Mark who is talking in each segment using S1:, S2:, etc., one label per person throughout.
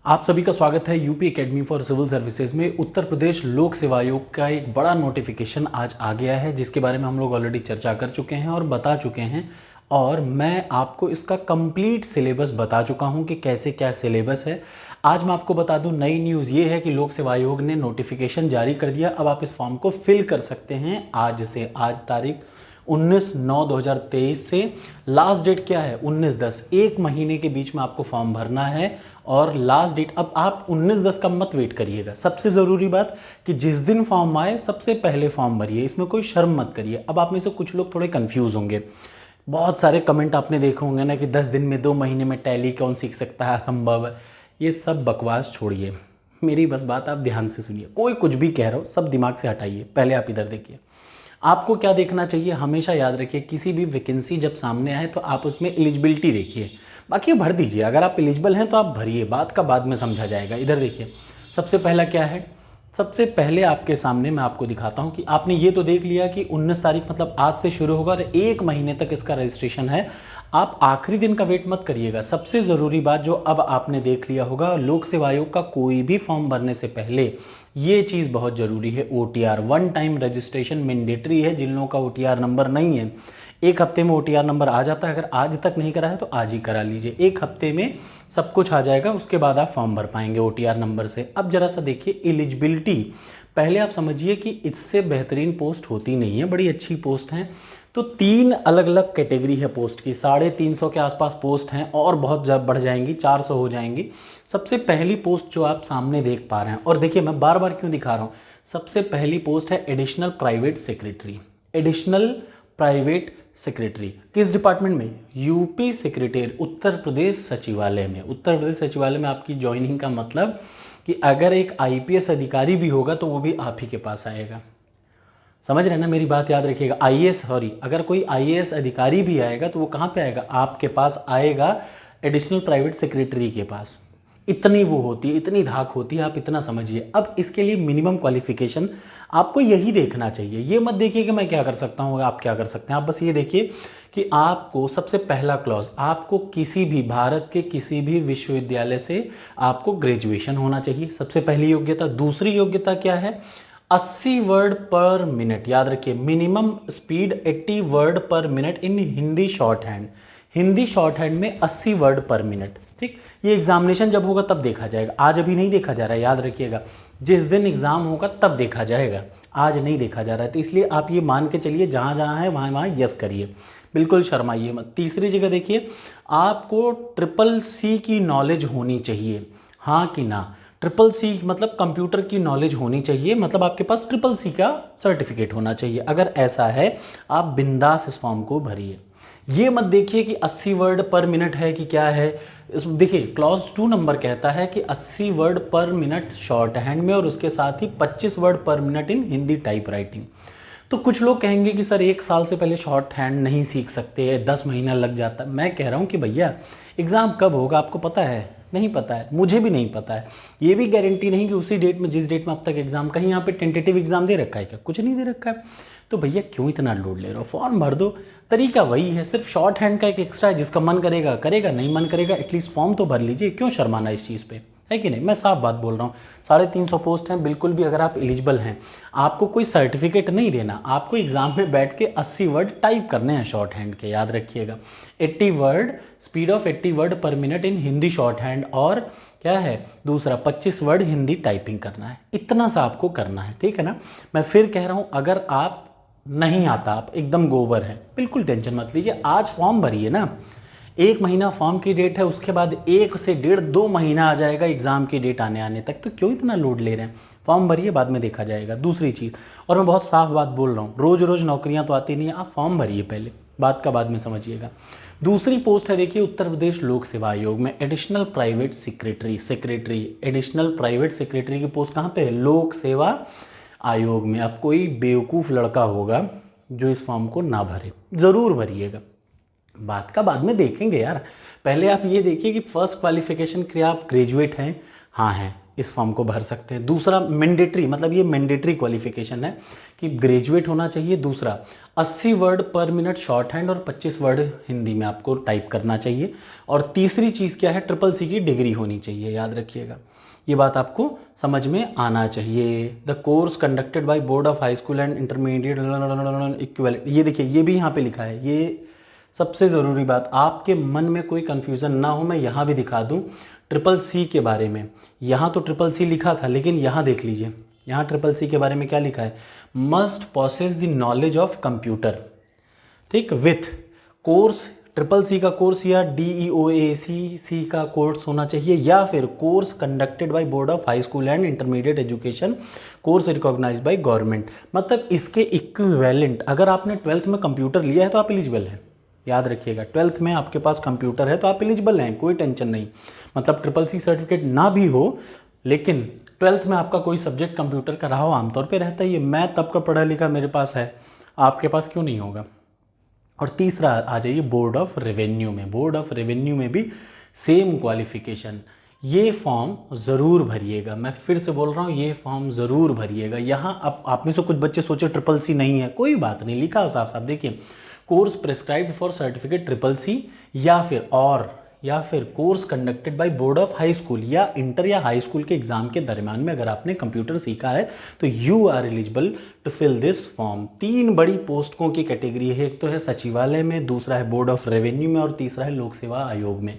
S1: आप सभी का स्वागत है UP academy for civil services में। उत्तर प्रदेश लोक सेवा आयोग का एक बड़ा नोटिफिकेशन आज आ गया है, जिसके बारे में हम लोग ऑलरेडी चर्चा कर चुके हैं और बता चुके हैं। और मैं आपको इसका कंप्लीट सिलेबस बता चुका हूं कि कैसे क्या सिलेबस है। आज मैं आपको बता दूं, नई न्यूज़ ये है कि लोक सेवा आयोग ने नोटिफिकेशन जारी कर दिया। अब आप इस फॉर्म को फिल कर सकते हैं आज से। आज तारीख 19/9/2023 से लास्ट डेट क्या है 19/10, एक महीने के बीच में आपको फॉर्म भरना है। और लास्ट डेट, अब आप 19/10 का मत वेट करिएगा। सबसे ज़रूरी बात कि जिस दिन फॉर्म आए सबसे पहले फॉर्म भरिए, इसमें कोई शर्म मत करिए। अब आप में से कुछ लोग थोड़े कंफ्यूज होंगे, बहुत सारे कमेंट आपने देखे होंगे ना कि 10 दिन में 2 महीने में टैली कौन सीख सकता है, असंभव है। ये सब बकवास छोड़िए, मेरी बस बात आप ध्यान से सुनिए। कोई कुछ भी कह रहा हो सब दिमाग से हटाइए, पहले आप इधर देखिए। आपको क्या देखना चाहिए, हमेशा याद रखिए, किसी भी वैकेंसी जब सामने आए तो आप उसमें एलिजिबिलिटी देखिए, बाकी भर दीजिए। अगर आप एलिजिबल हैं तो आप भरिए, बात का बाद में समझा जाएगा। इधर देखिए, सबसे पहला क्या है, सबसे पहले आपके सामने मैं आपको दिखाता हूं कि आपने ये तो देख लिया कि 19 तारीख मतलब आज से शुरू होगा और एक महीने तक इसका रजिस्ट्रेशन है। आप आखिरी दिन का वेट मत करिएगा। सबसे ज़रूरी बात जो अब आपने देख लिया होगा, लोक सेवा आयोग का कोई भी फॉर्म भरने से पहले ये चीज़ बहुत ज़रूरी है, OTR, one time registration mandatory है। जिन लोगों का OTR नंबर नहीं है, एक हफ्ते में OTR नंबर आ जाता है। अगर आज तक नहीं करा है तो आज ही करा लीजिए, एक हफ्ते में सब कुछ आ जाएगा, उसके बाद आप फॉर्म भर पाएंगे OTR नंबर से। अब जरा सा देखिए एलिजिबिलिटी, पहले आप समझिए कि इससे बेहतरीन पोस्ट होती नहीं है, बड़ी अच्छी पोस्ट हैं। तो 3 अलग अलग कैटेगरी है पोस्ट की, 350 के आसपास पोस्ट हैं और बहुत जब बढ़ जाएंगी, 400 हो जाएंगी। सबसे पहली पोस्ट जो आप सामने देख पा रहे हैं, और देखिए मैं बार बार क्यों दिखा रहा हूँ, सबसे पहली पोस्ट है additional private secretary. Additional private secretary किस डिपार्टमेंट में, यूपी सेक्रेटेरिएट, उत्तर प्रदेश सचिवालय में। उत्तर प्रदेश सचिवालय में आपकी ज्वाइनिंग का मतलब कि अगर एक IPS अधिकारी भी होगा तो वो भी आप ही के पास आएगा। समझ रहे हैं ना मेरी बात, याद रखिएगा। अगर कोई IAS अधिकारी भी आएगा तो वो कहाँ पे आएगा, आपके पास आएगा, एडिशनल प्राइवेट सेक्रेटरी के पास। इतनी वो होती है, इतनी धाक होती है, आप इतना समझिए। अब इसके लिए मिनिमम क्वालिफिकेशन आपको यही देखना चाहिए। ये मत देखिए कि मैं क्या कर सकता हूँ, आप क्या कर सकते हैं। आप बस ये देखिए कि आपको सबसे पहला क्लॉज, आपको किसी भी भारत के किसी भी विश्वविद्यालय से आपको ग्रेजुएशन होना चाहिए, सबसे पहली योग्यता। दूसरी योग्यता क्या है, 80 वर्ड पर मिनट, याद रखिए, मिनिमम स्पीड 80 वर्ड पर minute in Hindi short hand. Hindi short hand में 80 वर्ड पर मिनट, ठीक। ये एग्जामिनेशन जब होगा तब देखा जाएगा, आज अभी नहीं देखा जा रहा है, याद रखिएगा। जिस दिन एग्जाम होगा तब देखा जाएगा, आज नहीं देखा जा रहा है। तो इसलिए आप ये मान के चलिए, जहाँ जहाँ है वहाँ वहाँ यस करिए, बिल्कुल शर्माइए मत। तीसरी जगह देखिए, आपको CCC की नॉलेज होनी चाहिए, हाँ कि ना। CCC मतलब कंप्यूटर की नॉलेज होनी चाहिए, मतलब आपके पास CCC का सर्टिफिकेट होना चाहिए। अगर ऐसा है, आप बिंदास इस फॉर्म को भरिए। ये मत देखिए कि 80 वर्ड पर मिनट है कि क्या है। देखिए क्लॉज 2 नंबर कहता है कि 80 वर्ड पर मिनट शॉर्ट हैंड में और उसके साथ ही 25 वर्ड पर minute in Hindi type writing. तो कुछ लोग कहेंगे कि सर 1 साल से पहले शॉर्ट हैंड नहीं सीख सकते, 10 महीना लग जाता है। मैं कह रहा हूँ कि भैया एग्ज़ाम कब होगा आपको पता है, नहीं पता है, मुझे भी नहीं पता है। ये भी गारंटी नहीं कि उसी डेट में, जिस डेट में अब तक एग्जाम, कहीं यहाँ पे टेंटेटिव एग्जाम दे रखा है क्या, कुछ नहीं दे रखा है। तो भैया क्यों इतना लोड ले रहे हो, फॉर्म भर दो। तरीका वही है, सिर्फ शॉर्ट हैंड का एक एक्स्ट्रा है, जिसका मन करेगा करेगा, नहीं मन करेगा एटलीस्ट फॉर्म तो भर लीजिए। क्यों शर्माना इस चीज़ पे, है कि नहीं। मैं साफ बात बोल रहा हूँ, 350 पोस्ट हैं, बिल्कुल भी अगर आप एलिजिबल हैं, आपको कोई सर्टिफिकेट नहीं देना, आपको एग्जाम में बैठ के 80 वर्ड टाइप करने हैं शॉर्ट हैंड के, याद रखिएगा। 80 वर्ड, स्पीड ऑफ 80 वर्ड पर minute in Hindi short hand, और क्या है दूसरा, 25 वर्ड हिंदी टाइपिंग करना है। इतना सा आपको करना है, ठीक है ना। मैं फिर कह रहा हूँ, अगर आप नहीं आता, आप एकदम गोबर हैं, बिल्कुल टेंशन मत लीजिए, आज फॉर्म भरिए ना। 1 महीना फॉर्म की डेट है, उसके बाद 1 से 1.5-2 महीना आ जाएगा एग्जाम की डेट आने तक। तो क्यों इतना लोड ले रहे हैं, फॉर्म भरिए, बाद में देखा जाएगा। दूसरी चीज़, और मैं बहुत साफ बात बोल रहा हूँ, रोज़ रोज़ नौकरियाँ तो आती नहीं है, आप फॉर्म भरिए पहले, बात का बाद में समझिएगा। दूसरी पोस्ट है, देखिए, उत्तर प्रदेश लोक सेवा आयोग में additional private secretary. Additional private secretary की पोस्ट कहाँ पे है, लोक सेवा आयोग में। अब कोई बेवकूफ़ लड़का होगा जो इस फॉर्म को ना भरे, ज़रूर भरिएगा, बात का बाद में देखेंगे यार। पहले आप ये देखिए कि फर्स्ट क्वालिफिकेशन क्या आप ग्रेजुएट हैं, हाँ हैं, इस फॉर्म को भर सकते हैं। दूसरा मैंडेटरी, मतलब ये मैंडेटरी क्वालिफिकेशन है कि ग्रेजुएट होना चाहिए। दूसरा 80 वर्ड पर मिनट शॉर्ट हैंड और 25 वर्ड हिंदी में आपको टाइप करना चाहिए। और तीसरी चीज़ क्या है, ट्रिपल-सी की डिग्री होनी चाहिए, याद रखिएगा। ये बात आपको समझ में आना चाहिए। The course conducted by board of high school and intermediate equivalent, ये देखिए ये भी यहाँ पे लिखा है। ये सबसे ज़रूरी बात, आपके मन में कोई कन्फ्यूज़न ना हो, मैं यहाँ भी दिखा दूँ ट्रिपल-सी के बारे में। यहाँ तो ट्रिपल-सी लिखा था, लेकिन यहाँ देख लीजिए, यहाँ ट्रिपल-सी के बारे में क्या लिखा है, must possesses the knowledge of computer, ठीक, विथ कोर्स ट्रिपल-सी का कोर्स या DEOACC का कोर्स होना चाहिए, या फिर course conducted by board of high school and intermediate education, course recognised by government. मतलब इसके इक्विवेलेंट, अगर आपने 12th में कंप्यूटर लिया है तो आप एलिजिबल हैं, याद रखिएगा। 12th में आपके पास कंप्यूटर है तो आप एलिजिबल हैं, कोई टेंशन नहीं। मतलब ट्रिपल-सी सर्टिफिकेट ना भी हो, लेकिन 12th में आपका कोई सब्जेक्ट कंप्यूटर का रहा हो, आमतौर पे रहता ही है। मैं तब का पढ़ा लिखा मेरे पास है, आपके पास क्यों नहीं होगा। और तीसरा आ जाइए बोर्ड ऑफ रेवेन्यू में। बोर्ड ऑफ रेवेन्यू में भी सेम क्वालिफिकेशन। ये फॉर्म ज़रूर भरिएगा, मैं फिर से बोल रहा हूँ, ये फॉर्म ज़रूर भरिएगा। यहाँ अब आप में से कुछ बच्चे सोचे ट्रिपल-सी नहीं है, कोई बात नहीं, लिखा हो साफ साफ, देखिए course prescribed for certificate triple C, या फिर course conducted by board of high school, या इंटर या हाई स्कूल के एग्जाम के दरमियान में अगर आपने कंप्यूटर सीखा है तो you are eligible to fill this form. 3 बड़ी पोस्टों की कैटेगरी है, एक तो है सचिवालय में, दूसरा है बोर्ड ऑफ रेवेन्यू में, और तीसरा है लोक सेवा आयोग में।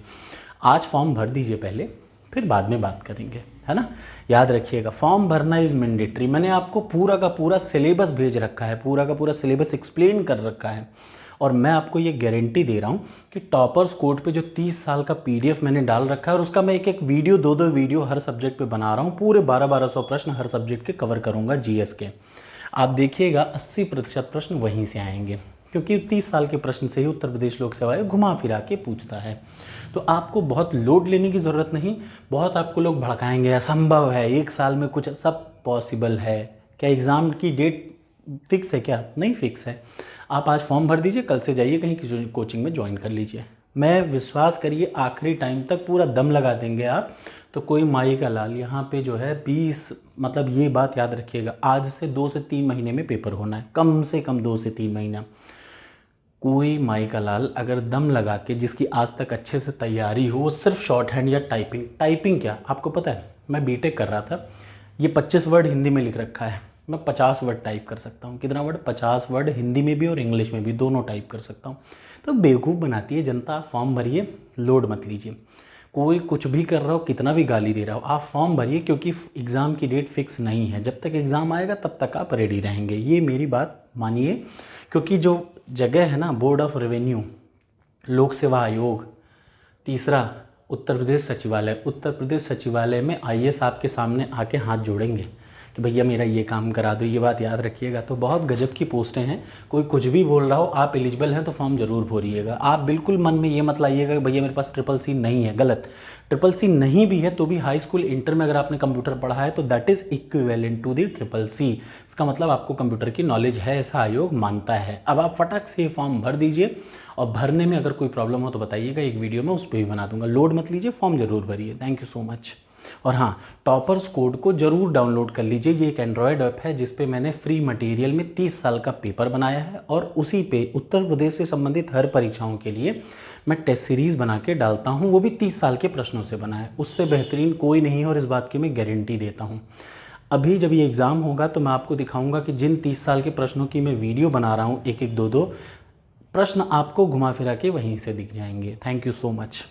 S1: आज फॉर्म भर दीजिए पहले, फिर बाद में बात करेंगे, है ना। याद रखिएगा फॉर्म भरना इज़ मैंडेटरी। मैंने आपको पूरा का पूरा सिलेबस भेज रखा है, पूरा का पूरा सिलेबस एक्सप्लेन कर रखा है, और मैं आपको ये गारंटी दे रहा हूँ कि टॉपर्स कोड पे जो 30 साल का PDF मैंने डाल रखा है, और उसका मैं एक वीडियो 2 वीडियो हर सब्जेक्ट पे बना रहा हूँ, पूरे 1200 प्रश्न हर सब्जेक्ट के कवर करूँगा GS के। आप देखिएगा 80% प्रश्न वहीं से आएंगे, क्योंकि 30 साल के प्रश्न से ही उत्तर प्रदेश लोक सेवा आयोग घुमा फिरा के पूछता है। तो आपको बहुत लोड लेने की ज़रूरत नहीं। बहुत आपको लोग भड़काएंगे, असंभव है, 1 साल में कुछ, सब पॉसिबल है। क्या एग्ज़ाम की डेट फिक्स है? क्या नहीं फिक्स है। आप आज फॉर्म भर दीजिए, कल से जाइए कहीं किसी कोचिंग में ज्वाइन कर लीजिए। मैं विश्वास करिए आखिरी टाइम तक पूरा दम लगा देंगे आप, तो कोई माई का लाल यहाँ पे जो है 20, मतलब ये बात याद रखिएगा, आज से 2 से 3 महीने में पेपर होना है, कम से कम 2 से 3 महीना। कोई माई का लाल अगर दम लगा के, जिसकी आज तक अच्छे से तैयारी हो, वो सिर्फ शॉर्ट हैंड या टाइपिंग क्या, आपको पता है मैं बीटेक कर रहा था, ये 25 वर्ड हिंदी में लिख रखा है, मैं 50 वर्ड टाइप कर सकता हूँ। कितना वर्ड? 50 वर्ड हिंदी में भी और इंग्लिश में भी, दोनों टाइप कर सकता हूँ। तो बेवकूफ़ बनाती है जनता। फॉर्म भरिए, लोड मत लीजिए। कोई कुछ भी कर रहा हो, कितना भी गाली दे रहा हो, आप फॉर्म भरिए, क्योंकि एग्ज़ाम की डेट फिक्स नहीं है। जब तक एग्ज़ाम आएगा तब तक आप रेडी रहेंगे, ये मेरी बात मानिए। क्योंकि जो जगह है ना, बोर्ड ऑफ रेवेन्यू, लोक सेवा आयोग, तीसरा उत्तर प्रदेश सचिवालय, उत्तर प्रदेश सचिवालय में IAS आपके सामने आके हाथ जोड़ेंगे कि भैया मेरा ये काम करा दो, ये बात याद रखिएगा। तो बहुत गजब की पोस्टें हैं, कोई कुछ भी बोल रहा हो, आप एलिजिबल हैं तो फॉर्म ज़रूर भरिएगा। आप बिल्कुल मन में ये मत लाइएगा कि भैया मेरे पास ट्रिपल-सी नहीं है, गलत। ट्रिपल-सी नहीं भी है तो भी हाई स्कूल इंटर में अगर आपने कंप्यूटर पढ़ा है तो that is equivalent to the triple C. इसका मतलब आपको कंप्यूटर की नॉलेज है, ऐसा आयोग मानता है। अब आप फटाक से फॉर्म भर दीजिए, और भरने में अगर कोई प्रॉब्लम हो तो बताइएगा, एक वीडियो में उस पर भी बना दूंगा। लोड मत लीजिए, फॉर्म ज़रूर भरिए। Thank you so much. और हाँ, टॉपर्स कोड को ज़रूर डाउनलोड कर लीजिए। ये एक एंड्रॉयड ऐप है जिस पे मैंने फ्री मटेरियल में 30 साल का पेपर बनाया है, और उसी पे उत्तर प्रदेश से संबंधित हर परीक्षाओं के लिए मैं टेस्ट सीरीज़ बना के डालता हूँ, वो भी 30 साल के प्रश्नों से बना है। उससे बेहतरीन कोई नहीं है, और इस बात की मैं गारंटी देता हूँ। अभी जब ये एग्ज़ाम होगा तो मैं आपको दिखाऊँगा कि जिन 30 साल के प्रश्नों की मैं वीडियो बना रहा हूँ, एक एक दो प्रश्न आपको घुमा फिरा के वहीं से दिख जाएंगे। Thank you so much.